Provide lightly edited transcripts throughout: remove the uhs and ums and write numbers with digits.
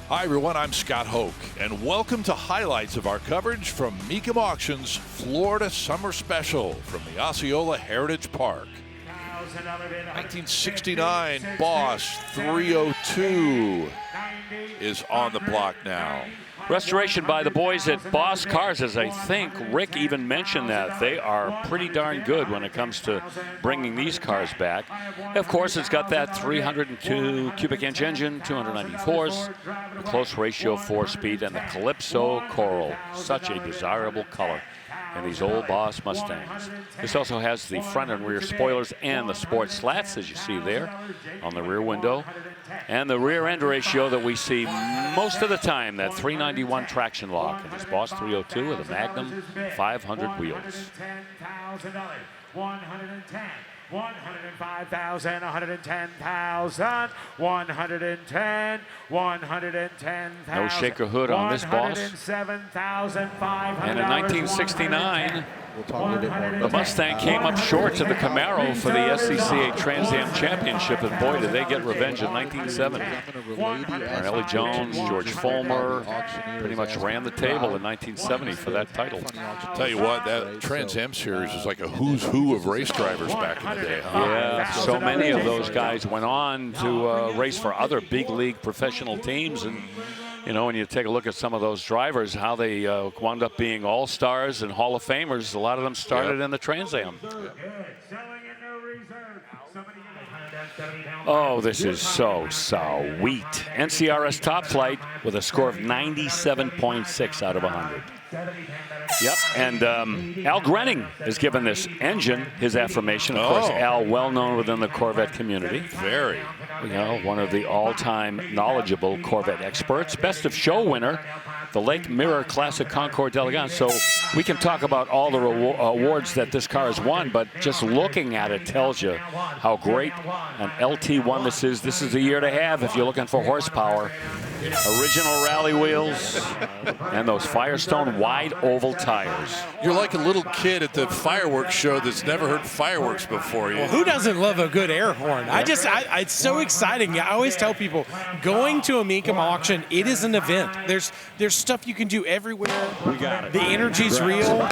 Hi everyone, I'm Scott Hoke, and welcome to highlights of our coverage from Mecum Auctions Florida Summer Special from the Osceola Heritage Park. 1969 Boss 302 is on the block now. Restoration by the boys at Boss Cars, as I think Rick even mentioned that. They are pretty darn good when it comes to bringing these cars back. Of course, it's got that 302 cubic inch engine, 290 horse, the close ratio 4-speed, and the Calypso Coral. Such a desirable color in these old Boss Mustangs. This also has the front and rear spoilers and the sport slats, as you see there on the rear window. And the rear end ratio that we see most of the time, that 391 traction lock. And this Boss 302 with a Magnum 500 wheels. $110,000, $105,000, $110,000, $110,000, $110,000. No shaker hood on this Boss. And in 1969, the Mustang came up short to the Camaro for the SCCA Trans Am Championship, and boy, did they get revenge in 1970. Ellie Jones, George Fulmer pretty much ran the table in 1970 for that title. Tell you what, that Trans Am series is like a who's who of race drivers back in the day. Huh? Yeah, so many of those guys went on to race for other big league professional teams, and you know, when you take a look at some of those drivers, how they wound up being all-stars and Hall of Famers, a lot of them started in the Trans Am. Oh, this is so sweet. NCRS Top Flight with a score of 97.6 out of 100. Yep, and Al Grenning has given this engine his affirmation. Of course, Al, well known within the Corvette community. Very. You know, one of the all-time knowledgeable Corvette experts. Best of Show winner, the Lake Mirror Classic Concours d'Elegance. So we can talk about all the awards that this car has won, but just looking at it tells you how great an LT1 this is. This is the year to have if you're looking for horsepower. Original rally wheels and those Firestone wide oval tires. You're like a little kid at the fireworks show that's never heard fireworks before. Well, who doesn't love a good air horn? It's so exciting. I always tell people, going to a Mecum auction, it is an event. There's stuff you can do everywhere. We got it. The energy's real.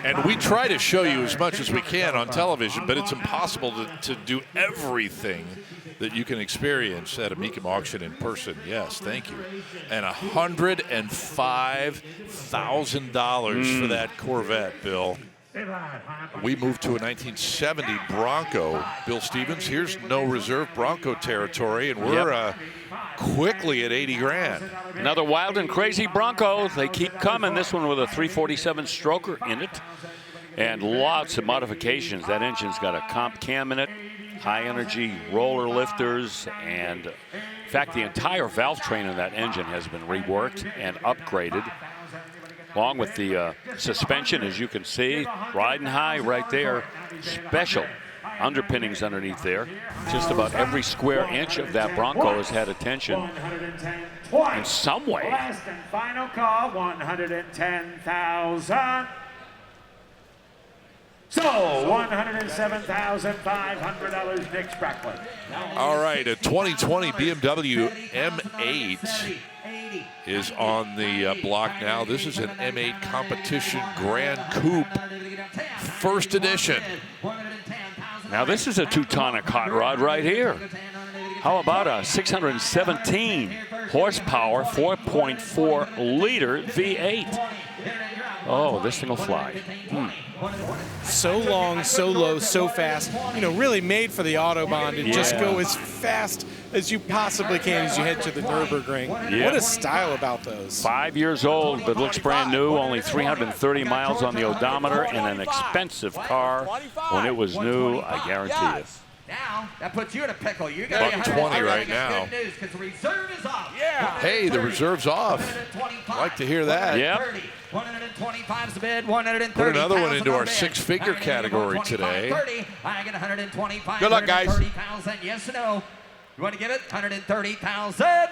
And we try to show you as much as we can on television, but it's impossible to do everything that you can experience at a Mecum auction in person. Yes, thank you. And $105,000 for that Corvette, Bill. We moved to a 1970 Bronco. Bill Stevens, here's no reserve Bronco territory, and we're quickly at 80 grand. Another wild and crazy Bronco. They keep coming. This one with a 347 stroker in it, and lots of modifications. That engine's got a comp cam in it, high energy roller lifters, and in fact, the entire valve train in that engine has been reworked and upgraded, along with the suspension, as you can see, riding high right there. Special underpinnings underneath there. Just about every square inch of that Bronco has had attention in some way. Last and final call, $110,000. So, $107,500, Nick Sprackler. All right, a 2020 BMW M8 is on the block now. This is an M8 Competition Grand Coupe, first edition. Now, this is a Teutonic hot rod right here. How about a 617 horsepower, 4.4 liter V8? Oh, this thing will fly. So long, so low, so fast. You know, really made for the Autobahn to just go as fast as you possibly can as you head to the Nürburgring. What a style about those. 5 years old, but looks brand new. Only 330 miles on the odometer, and an expensive car when it was new, I guarantee you. Now, that puts you in a pickle. You got $120 right now. Good news, because the reserve is off. Yeah. Hey, the reserve's off. I like to hear that. Yep. 125 is the bid. 130. Put another one into our six-figure category today. 30. I get 125. Good luck, guys. 130,000. Yes or no? You want to give it? 130,000.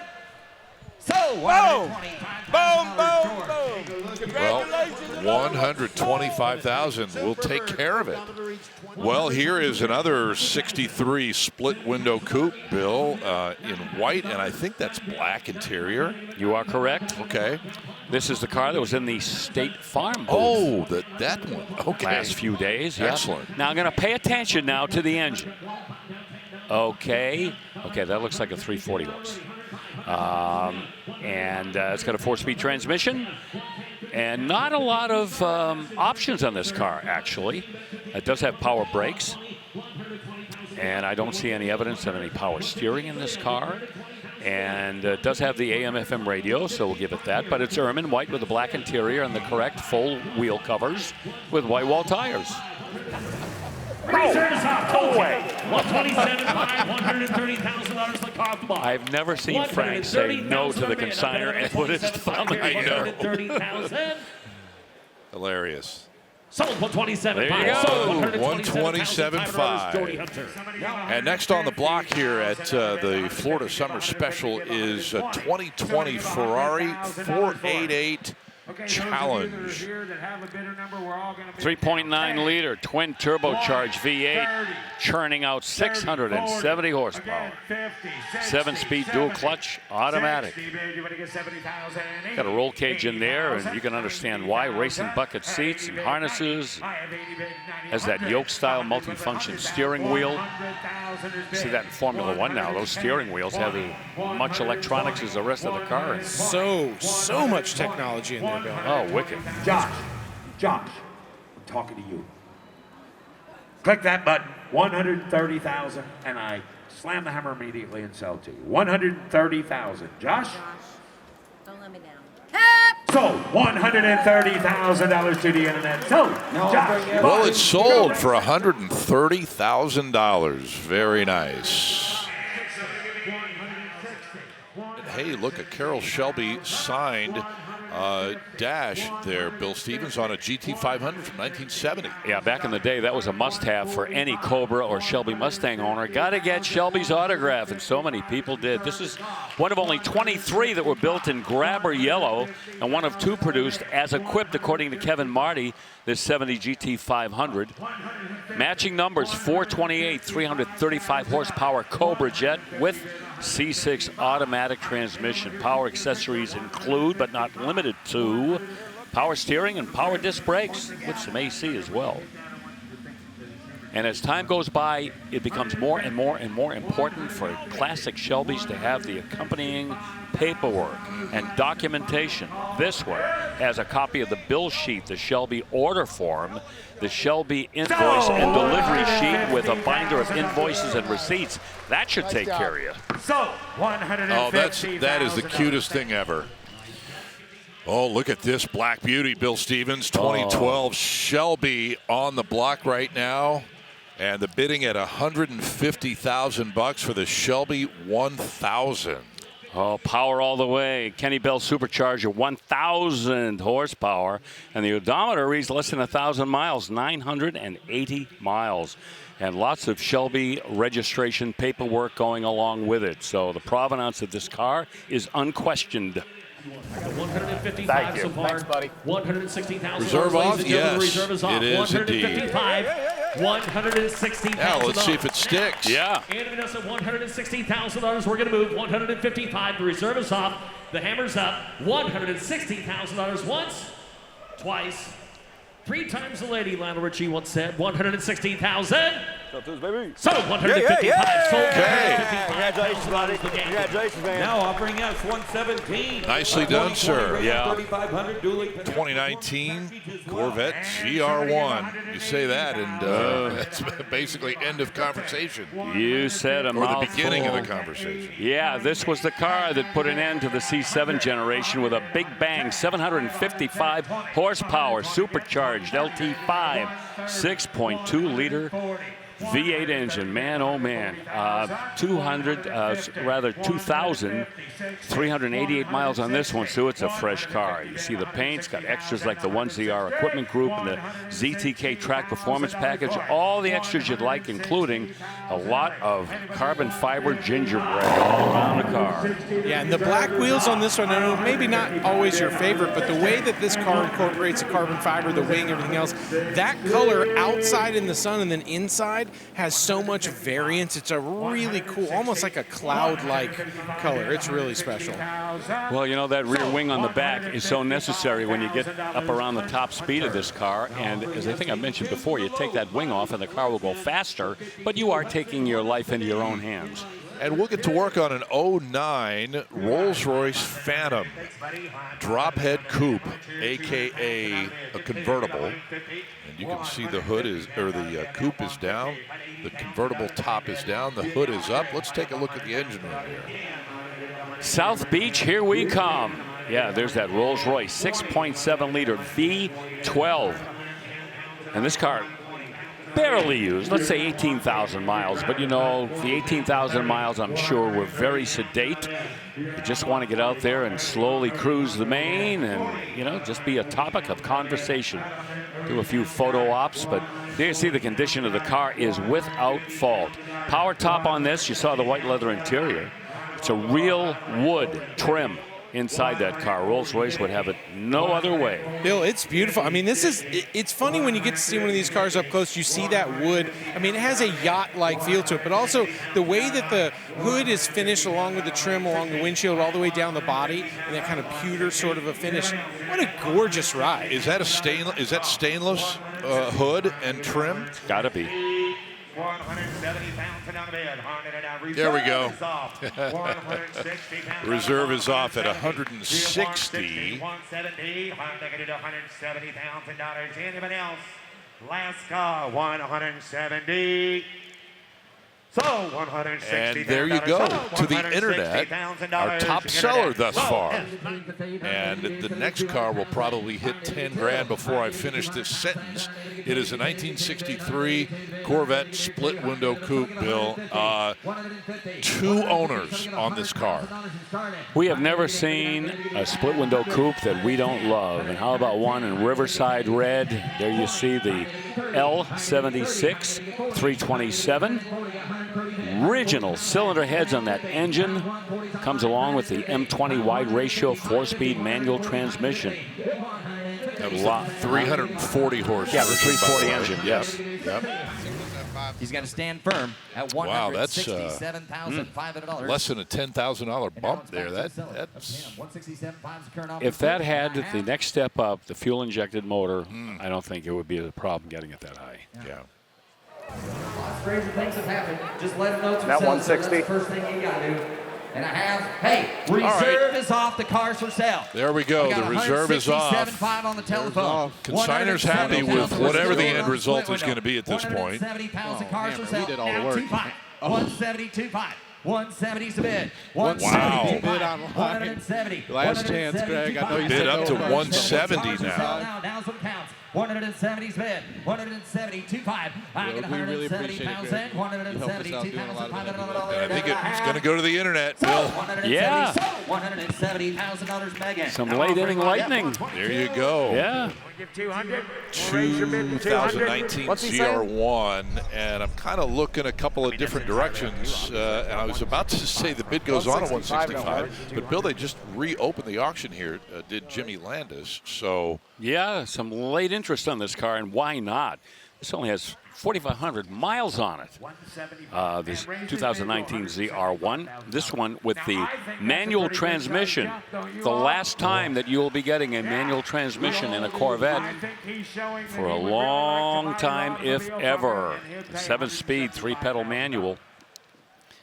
So, $125,000. Well, 125,000 will take care of it. Well, here is another 63 split window coupe, Bill, in white, and I think that's black interior. You are correct. Okay. This is the car that was in the State Farm booth. Oh, that one. Okay. Last few days. Yeah. Excellent. Now I'm going to pay attention now to the engine. Okay, that looks like a 340 horse. And it's got a 4-speed transmission. And not a lot of options on this car, actually. It does have power brakes. And I don't see any evidence of any power steering in this car. And it does have the AM/FM radio, so we'll give it that. But it's ermine white with a black interior and the correct full wheel covers with white wall tires. Reserves off. No way. $127,530,000 the car from Bob. I've never seen Frank say no to the consignor and put his thumb in the air. $130,000. Hilarious. Sold $127,500. There you go. Sold $127,500. Jody Hunter. And next on the block here at the Florida Summer Special is a 2020 Ferrari 488 Challenge. 3.9 liter twin turbocharged V8 churning out 670 horsepower. 7-speed dual clutch automatic. Got a roll cage in there, and you can understand why. Racing bucket seats and harnesses. Has that yoke style multifunction steering wheel. See that in Formula One now. Those steering wheels have as much electronics as the rest of the car. So much technology in there, Bill. Oh, wicked. Josh, I'm talking to you. Click that button, 130,000, and I slam the hammer immediately and sell to you. 130,000. Josh? Don't let me down. Sold. $130,000 to the internet. Sold. Josh. Well, it's sold for $130,000. Very nice. And hey, look, a Carroll Shelby signed dash there, Bill Stevens, on a GT500 from 1970. Yeah, back in the day, that was a must-have for any Cobra or Shelby Mustang owner. Got to get Shelby's autograph, and so many people did. This is one of only 23 that were built in grabber yellow, and one of 2 produced as equipped, according to Kevin Marty, this 70 GT500. Matching numbers, 428, 335 horsepower Cobra jet with C6 automatic transmission. Power accessories include, but not limited to, power steering and power disc brakes with some AC as well. And as time goes by, it becomes more and more and more important for classic Shelbys to have the accompanying paperwork and documentation. This one has a copy of the bill sheet, the Shelby order form, the Shelby invoice and delivery sheet with a binder of invoices and receipts. That should take care of you. So, $150,000. That is the cutest thing ever. Oh, look at this Black Beauty, Bill Stevens, 2012 Shelby on the block right now. And the bidding at $150,000 for the Shelby 1000. Oh, power all the way. Kenny Bell supercharger, 1,000 horsepower. And the odometer reads less than 1,000 miles, 980 miles. And lots of Shelby registration paperwork going along with it. So the provenance of this car is unquestioned. 155 so far. Thanks, buddy. 116,000. Reserve off? Yes, reserve is off. it is indeed. 160,000. Now let's see if it sticks. Yeah. And us at $160,000. We're going to move 155. The reserve is off. The hammer's up. $160,000 once, twice, 3 times the lady, Lionel Richie once said. 116,000. So 155. Sold. Okay. Congratulations, buddy. Congratulations, man. Now offering us 117. Nicely done, sir. Yeah. 3,500 duly. 2019 Corvette ZR1. You say that, and that's basically end of conversation. You said a Or the mouthful. beginning of the conversation. Yeah, this was the car that put an end to the C7 generation with a big bang. 755 horsepower, supercharged LT5, 6.2 liter V8 engine, man, oh man. 2,388 miles on this one, so it's a fresh car. You see the paint's got extras like the 1ZR equipment group and the ZTK track performance package, all the extras you'd like, including a lot of carbon fiber gingerbread all around the car. Yeah, and the black wheels on this one, I know maybe not always your favorite, but the way that this car incorporates the carbon fiber, the wing, everything else, that color outside in the sun and then inside has so much variance. It's a really cool, almost like a cloud-like color. It's really special. Well, you know, that rear wing on the back is so necessary when you get up around the top speed of this car. And as I think I mentioned before, you take that wing off and the car will go faster, but you are taking your life into your own hands. And we'll get to work on an 09 Rolls-Royce Phantom drop head coupe, AKA a convertible. And you can see the hood is, or the coupe is down. The convertible top is down. The hood is up. Let's take a look at the engine room here. South Beach, here we come. Yeah, there's that Rolls-Royce 6.7 liter V12. And this car, barely used, let's say 18,000 miles, but you know, the 18,000 miles I'm sure were very sedate. You just want to get out there and slowly cruise the main and, you know, just be a topic of conversation. Do a few photo ops, but there you see the condition of the car is without fault. Power top on this, you saw the white leather interior. It's a real wood trim inside that car. Rolls-Royce would have it no other way. Bill, it's beautiful. I mean, it's funny when you get to see one of these cars up close, you see that wood. I mean, it has a yacht-like feel to it, but also the way that the hood is finished along with the trim, along the windshield, all the way down the body, and that kind of pewter sort of a finish. What a gorgeous ride. Is that stainless hood and trim? It's got to be. 170 pounds and down the bed. There we go. Reserve is off at 160. 170. 170 pounds and dollars. Anyone else? Last car, 170. So 160. And there you go, to the internet, our top seller thus far. And the next car will probably hit 10 grand before I finish this sentence. It is a 1963 Corvette split window coupe, Bill. 2 owners on this car. We have never seen a split window coupe that we don't love. And how about one in Riverside red? There you see the L76 327. Original cylinder heads on that engine. Comes along with the M20 wide ratio 4-speed manual transmission. That was a 340 horse. Yeah, the 340 engine, yes. Yep. He's got to stand firm at $167,500. Less than a $10,000 bump there. That's if that had the next step up, the fuel-injected motor, I don't think it would be a problem getting it that high. Yeah. Crazy things have happened. Just let him know to That 160. That's the first thing you got to do. And I have, hey, reserve is off. The car's for sale. There we go. The reserve is off. 167.5 on the telephone. Consignor's happy with whatever the end result is going to be at this point. 170 pounds of cars for sale. We did all the work. 172.5. 170's the bid. Wow. Bid online. 170. Last chance, Greg. I know you Bid said up to no. 170 now. Now's what counts. 170's bid. 172.5. I get We really 170 appreciate it, pounds Greg. in. 172 pounds. And I think it's going to go to the internet, Bill. Yeah. $170,000 Megan. Some late inning lightning. There you go. Yeah. 2019 ZR1, and I'm kind of looking a couple of different directions. And I was about to say the bid goes on at 165, but Bill, they just reopened the auction here. Did Jimmy Landis? So Yeah, some late interest on this car, and why not? This only has 4,500 miles on it. This 2019 ZR1. This one with the manual transmission. The last time that you'll be getting a manual transmission in a Corvette for a long time, if ever. 7-speed, 3-pedal manual.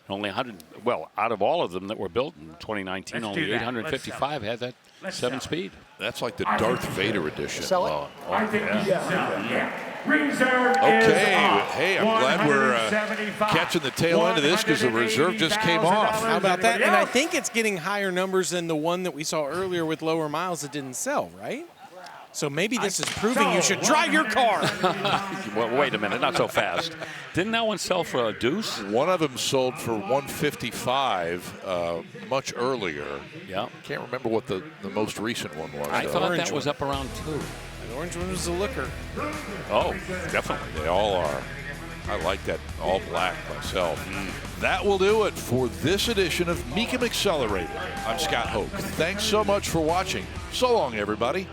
Only 100, well, out of all of them that were built in 2019, only 855 had that 7-speed. that's like the Darth Vader edition. Sell it? Okay, hey, I'm glad we're catching the tail end of this because the reserve just came off. How about that? And I think it's getting higher numbers than the one that we saw earlier with lower miles that didn't sell, right? So maybe this is proving you should drive your car. Well, wait a minute, not so fast. Didn't that one sell for a deuce? One of them sold for $155 much earlier. Yeah. Can't remember what the most recent one was. I thought that was up around 2. The orange one was a looker. Oh, definitely. They all are. I like that all black myself. That will do it for this edition of Mecum Accelerated. I'm Scott Hoke. Thanks so much for watching. So long, everybody.